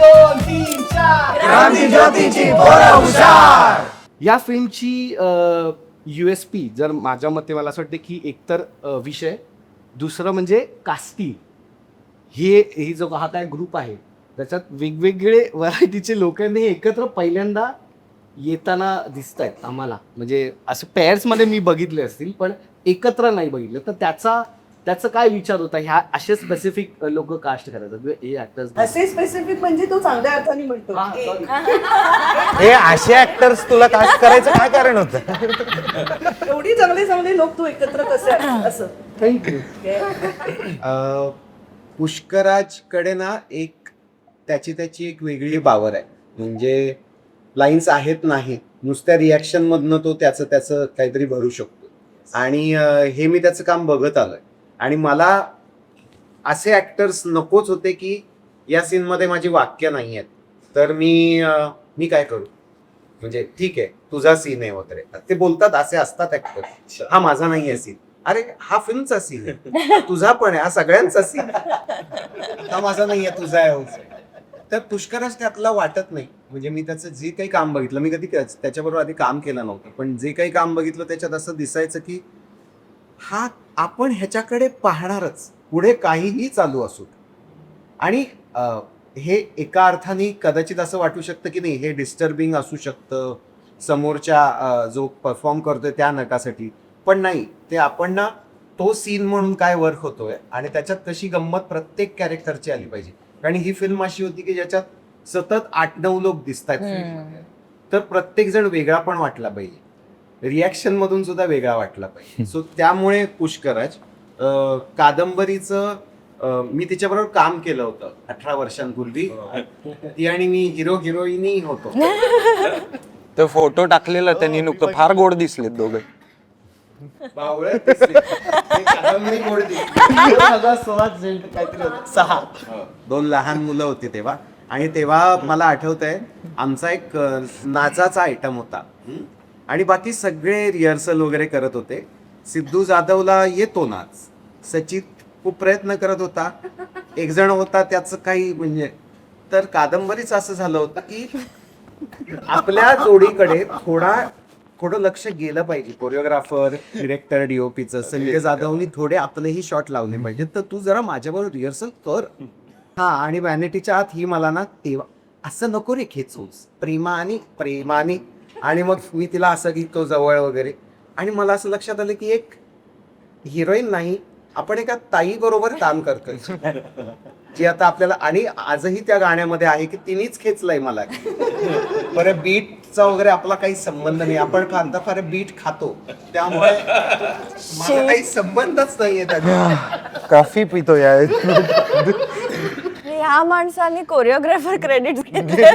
2 3 4 क्रांतिज्योतीची पोरं हुशार. या फिल्मची USP जर माझ्या मते मला असं वाटतं की एकतर विषय, दुसरं म्हणजे कास्टिंग. ही जो हा काय ग्रुप आहे त्याच्यात वेगवेगळे व्हरायटीचे लोक हे एकत्र पहिल्यांदा येताना दिसत आहेत आम्हाला. म्हणजे असे पेअर्समध्ये मी बघितले असतील पण एकत्र नाही बघितलं. तर त्याचा काय विचार होता ह्या असे स्पेसिफिक लोक कास्ट करायचं हे ऍक्टर्स? असे स्पेसिफिक म्हणजे तो चांगल्या अर्थाने म्हणतो. हे असे ऍक्टर्स तुला कास्ट करायचं काय कारण होतं? एवढी चांगले चांगले लोक तू एकत्र कसे आहेत असं. थँक्यू. पुष्कराजकडे ना एक त्याची एक वेगळी पावर आहे. म्हणजे लाईन्स आहेत नाही नुसत्या रिॲक्शन मधनं तो त्याचं काहीतरी भरू शकतो. आणि हे मी त्याचं काम बघत आलोय. आणि मला असे ऍक्टर्स नकोच होते की या सीन मध्ये माझी वाक्य नाही आहेत तर मी काय करू. म्हणजे ठीक आहे तुझा सीन आहे वगैरे ते बोलतात, असे असतात ऍक्टर. हा माझा नाही आहे सीन. अरे हा फिल्मचा सीन आहे, तुझा पण आहे, हा सगळ्यांचा सीन. हा माझा नाही आहे, तुझा आहे. तर पुष्कराज त्यातला वाटत नाही. म्हणजे मी त्याचं जे काही काम बघितलं, मी कधी त्याच्याबरोबर आधी काम केलं नव्हतं, पण जे काही काम बघितलं त्याच्यात असं दिसायचं की हा आपण ह्याच्याकडे पाहणारच पुढे काहीही चालू असू. आणि हे एका अर्थाने कदाचित असं वाटू शकतं की नाही हे डिस्टर्बिंग असू शकतं समोरच्या जो परफॉर्म करतोय त्या नटासाठी, पण नाही, ते आपण ना तो सीन म्हणून काय वर्क होतोय आणि त्याच्यात तशी गंमत प्रत्येक कॅरेक्टरची आली पाहिजे. कारण ही फिल्म अशी होती की ज्याच्यात सतत 8-9 लोक दिसतात, तर प्रत्येक जण वेगळा पण वाटला पाहिजे, रिॲक्शन मधून सुद्धा वेगळा वाटला पाहिजे. सो त्यामुळे पुष्कराज कादंबरीचं मी तिच्याबरोबर काम केलं होतं 18 वर्षांपूर्वी. ती आणि मी हिरो हिरोईनही होतो. तो फोटो टाकलेला त्यांनी नुकतं, फार गोड दिसलेत दोघे. बावळट दिसली. ही कादंबरी गोड दिसली. 6 2 लहान मुलं होती तेव्हा. आणि तेव्हा मला आठवतंय आमचा एक नाचाचा आयटम होता आणि बाकी सगळे रिहर्सल वगैरे करत होते. सिद्धू जाधवला येतो नाच, सचित खूप प्रयत्न करत होता, एक जण होता त्याचं काही म्हणजे. तर कादंबरीच असं झालं होतं की आपल्या जोडीकडे थोडं लक्ष गेलं पाहिजे. कोरिओग्राफर, डिरेक्टर, DOPचं संजय जाधवनी थोडे आपलेही शॉट लावले पाहिजे. तर तू जरा माझ्याबरोबर रिहर्सल कर. हा, आणि व्हॅनिटीच्या आत ही मला ना तेव्हा असं नको रे खेचूस, प्रेमाने. आणि मग मी तिला असं घेतो जवळ वगैरे. आणि मला असं लक्षात आलं की एक हिरोईन नाही, आपण एका ताई बरोबर काम करतोय जी आता आपल्याला. आणि आजही त्या गाण्यामध्ये आहे की तिनेच खेचलंय मला. बरं, बीटचा वगैरे आपला काही संबंध नाही, आपण फार बीट खातो, त्यामुळे माझा काही संबंधच नाहीये त्याचा. कॉफी पितो या. ह्या माणसाने कोरिओग्राफर क्रेडिट घेतले.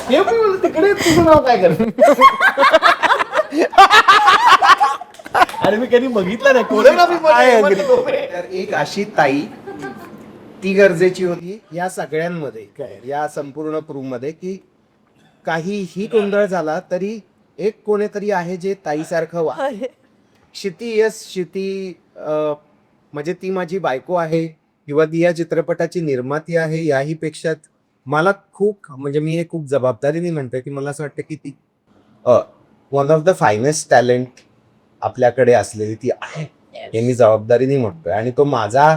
हे पण बोलतो, तिकडे तुझं नाव काय करत. आणि मी कधी बघितलं नाही कोरिओग्राफी. तर एक अशी ताई ती गरजेची होती या सगळ्यांमध्ये, या संपूर्ण क्रू मध्ये, की काहीही गोंधळ झाला तरी एक कोणीतरी आहे जे ताईसारखं क्षिती म्हणजे ती माझी बायको आहे किंवा ती या चित्रपटाची निर्माती आहे. याही पेक्षा मला खूप, म्हणजे मी हे खूप जबाबदारीने म्हणतोय की मला असं वाटतं की ती one of the finest talent आपल्याकडे असलेली ती आहे, हे मी जबाबदारीने म्हणतोय. आणि तो माझा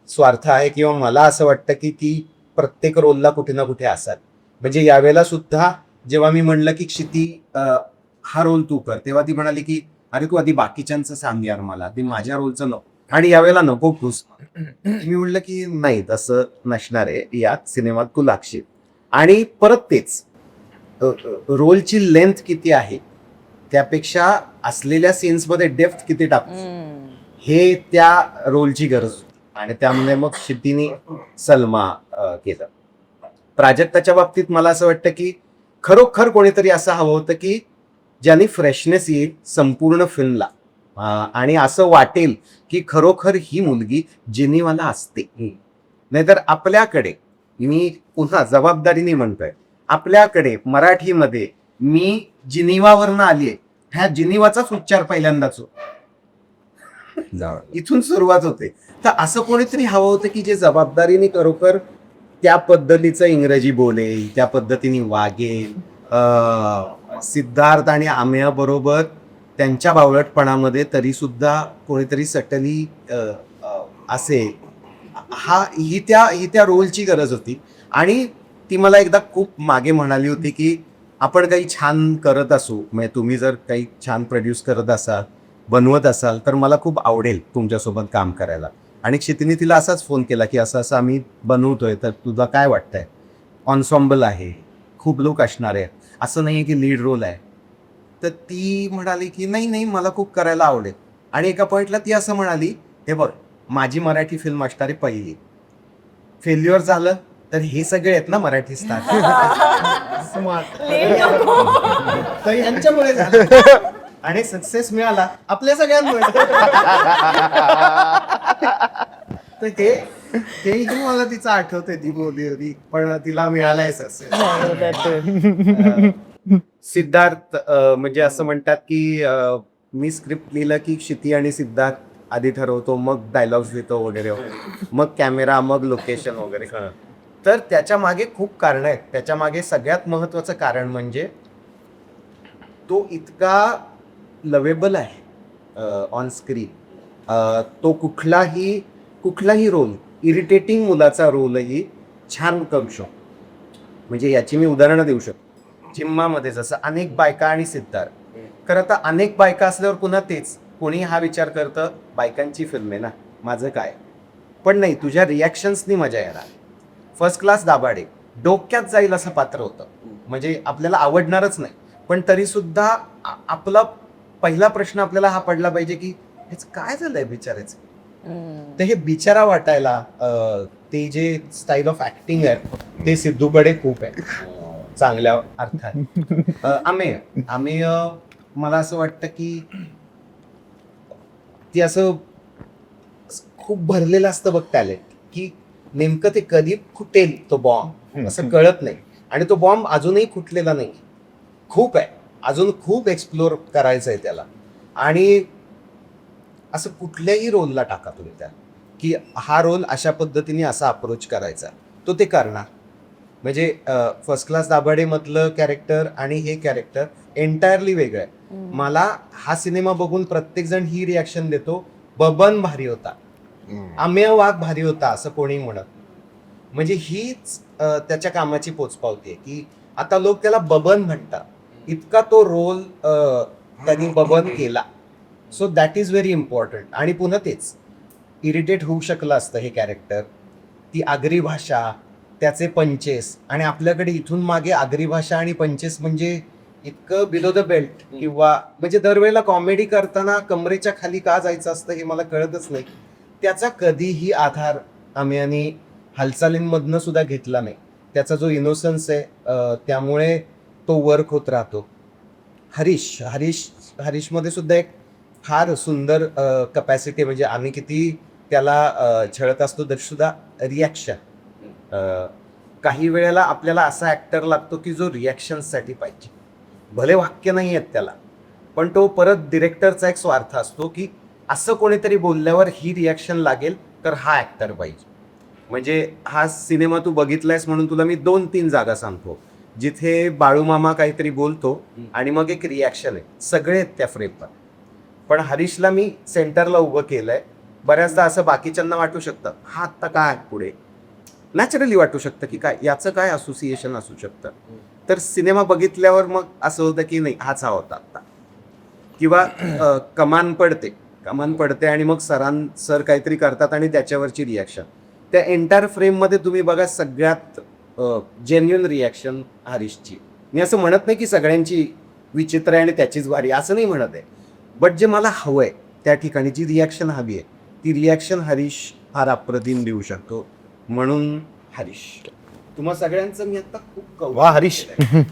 स्वार्थ आहे किंवा मला असं वाटतं की ती प्रत्येक रोलला कुठे ना कुठे असाल. म्हणजे यावेळेला सुद्धा जेव्हा मी म्हणलं की क्षिती हा रोल तू कर, तेव्हा ती म्हणाली की अरे तू आधी बाकीच्यांचं सांग यार, मला ती माझ्या रोलचं नको, आणि यावेळेला नको खुस. मी म्हटलं की नाही, तसं नसणार आहे, या सिनेमात तू लागशील. आणि परत तेच रोलची लेंथ किती आहे त्यापेक्षा असलेल्या सीन्स मध्ये डेप्थ किती टाकू, हे त्या रोलची गरज होती. आणि त्यामुळे मग क्षितीने सलमा केलं. प्राजक्ताच्या बाबतीत मला असं वाटतं की खरोखर कोणीतरी असं हवं होतं की ज्याने फ्रेशनेस येईल संपूर्ण फिल्मला, आणि असं वाटेल की खरोखर ही मुलगी जिनिवाला असते. नाहीतर आपल्याकडे, मी पुन्हा जबाबदारीने म्हणतोय, आपल्याकडे मराठीमध्ये मी जिनिवावरनं आलीये, ह्या जिनिवाचाच उच्चार पहिल्यांदाच इथून सुरुवात होते. तर असं कोणीतरी हवं होतं की जे जबाबदारीने खरोखर त्या पद्धतीचं इंग्रजी बोलेल, त्या पद्धतीने वागेल. सिद्धार्थ आणि आम्या बरोबर त्यांच्या बावळटपणामध्ये तरी सुद्धा कोणीतरी सटली असेल. ही त्या रोलची गरज होती. आणि ती मला एकदा खूप मागे म्हणाली होती की आपण काही छान करत असू, म्हणजे तुम्ही जर काही छान प्रोड्यूस करत असाल, बनवत असाल, तर मला खूप आवडेल तुमच्यासोबत काम करायला. आणि क्षितीने तिला असाच फोन केला की असं असं आम्ही बनवतोय, तर तुला काय वाटतंय? ऑन्सॉम्बल आहे, खूप लोक असणार आहे, असं नाही आहे की लीड रोल आहे. तर ती म्हणाली की नाही नाही, मला खूप करायला आवडेल. आणि एका पॉईंटला ती असं म्हणाली, हे बघ, माझी मराठी फिल्म असणारी पहिली, फेल्युअर झालं तर हे सगळे आहेत ना मराठी स्टार, तर यांच्यामुळे झालं. आणि सक्सेस मिळाला आपल्या सगळ्यांमुळे. तर तेही मला तिचं आठवतंय, ती बोलली होती, पण तिला मिळालाय सक्सेस. सिद्धार्थ म्हणजे असं म्हणतात की मी स्क्रिप्ट लिहिलं की क्षिती आणि सिद्धार्थ आधी ठरवतो, मग डायलॉग्स लिहितो वगैरे, मग कॅमेरा, मग लोकेशन वगैरे. तर त्याच्या मागे खूप कारण आहेत. त्याच्या मागे सगळ्यात महत्वाचं कारण म्हणजे तो इतका लवेबल आहे ऑन स्क्रीन. तो कुठलाही रोल, इरिटेटिंग मुलाचा रोलही छान करू शकतो. म्हणजे याची मी उदाहरणं देऊ शकतो. चिम्मामध्ये जसं अनेक बायका आणि सिद्धार्थ. खरं तर अनेक बायका असल्यावर पुन्हा तेच, कोणी हा विचार करतं बायकांची फिल्म आहे ना, माझं काय. पण नाही, तुझ्या रिॲक्शन्सनी मजा येणार. फर्स्ट क्लास दाभाडे डोक्यात जाईल असं पात्र होतं, म्हणजे आपल्याला आवडणारच नाही, पण तरी सुद्धा आपला पहिला प्रश्न आपल्याला हा पडला पाहिजे की हेच काय झालंय बिचारायचं. तर हे बिचारा वाटायला ते जे स्टाईल ऑफ ऍक्टिंग आहे ते सिद्धूकडे खूप आहे, चांगल्या अर्थात. आम्ही मला असं वाटतं की ती असं खूप भरलेलं असतं बघ टॅलेंट, की नेमकं ते कधी फुटेल तो बॉम्ब असं कळत नाही. आणि तो बॉम्ब अजूनही फुटलेला नाही, खूप आहे, अजून खूप एक्सप्लोर करायचं आहे त्याला. आणि असं कुठल्याही रोलला टाका तुम्ही त्या, की हा रोल अशा पद्धतीने असा अप्रोच करायचा, तो ते करणार. म्हणजे फर्स्ट क्लास दाभाडेमधलं कॅरेक्टर आणि हे कॅरेक्टर एंटायरली वेगळं आहे. मला हा सिनेमा बघून प्रत्येक जण ही रिॲक्शन देतो, बबन भारी होता, अमेय वाघ भारी होता, असं कोणी म्हणत. म्हणजे हीच त्याच्या कामाची पोचपावती आहे की आता लोक त्याला बबन म्हणतात, इतका तो रोल त्यांनी बबन केला. So that is very important. आणि पुन्हा तेच, इरिटेट होऊ शकलं असतं हे कॅरेक्टर, ती आगरी भाषा, त्याचे पंचेस. आणि आपल्याकडे इथून मागे आगरी भाषा आणि पंचेस म्हणजे इतकं बिलो द बेल्ट, किंवा म्हणजे दरवेळेला कॉमेडी करताना कमरेच्या खाली का जायचं असतं हे मला कळतच नाही. त्याचा कधीही आधार आम्ही हालचालींमधनं सुद्धा घेतला नाही. त्याचा जो इनोसन्स आहे त्यामुळे तो वर्क होत राहतो. हरीशमध्ये सुद्धा एक फार सुंदर कपॅसिटी, म्हणजे आम्ही किती त्याला छळत असतो तरी सुद्धा रिॲक्शन. काही वेळेला आपल्याला असा ॲक्टर लागतो की जो रिॲक्शनसाठी पाहिजे, भले वाक्य नाही आहेत त्याला, पण तो परत डिरेक्टरचा एक स्वार्थ असतो की असं कोणीतरी बोलल्यावर ही रिॲक्शन लागेल, तर हा ॲक्टर पाहिजे. म्हणजे हा सिनेमा तू बघितलायस म्हणून तुला मी 2-3 जागा सांगतो जिथे बाळूमामा काहीतरी बोलतो आणि मग एक रिॲक्शन आहे, सगळे आहेत त्या फ्रेमवर. पण हरीशला मी सेंटरला उभं केलंय. बऱ्याचदा असं बाकीच्यांना वाटू शकतं, हा आत्ता काय पुढे, नॅचरली वाटू शकतं की काय याचं काय असोसिएशन असू शकतं. तर सिनेमा बघितल्यावर मग असं होतं की नाही, हाच हा होता आत्ता. किंवा कमान पडते आणि मग सर काहीतरी करतात आणि त्याच्यावरची रिॲक्शन. त्या एंटायर फ्रेममध्ये तुम्ही बघा, सगळ्यात जेन्युइन रिॲक्शन हरीशची. मी असं म्हणत नाही की सगळ्यांची विचित्र आहे आणि त्याचीच वारी, असं नाही म्हणत आहे. बट जे मला हवं आहे त्या ठिकाणी जी रिॲक्शन हवी आहे, ती रिॲक्शन हरीश फार अप्रतिम देऊ शकतो. म्हणून हरीश, तुम्हा सगळ्यांचं मी आता खूप कौतुक वा हरीश, केलंय.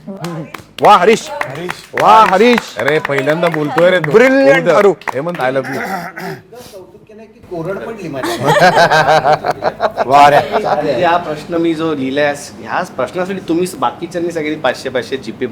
वा हरीश, वा हरीश, अरे पहिल्यांदा बोलतोय रे तू. Brilliant, बोल अरू. हे म्हणत आय लव्ह यू. कौतुक केलंय की कोरड पडली माझ्या. वा रे. हा प्रश्न मी जो लिहिलाय, ह्या प्रश्नासाठी तुम्ही बाकीच्यांनी सगळी 500 जीपे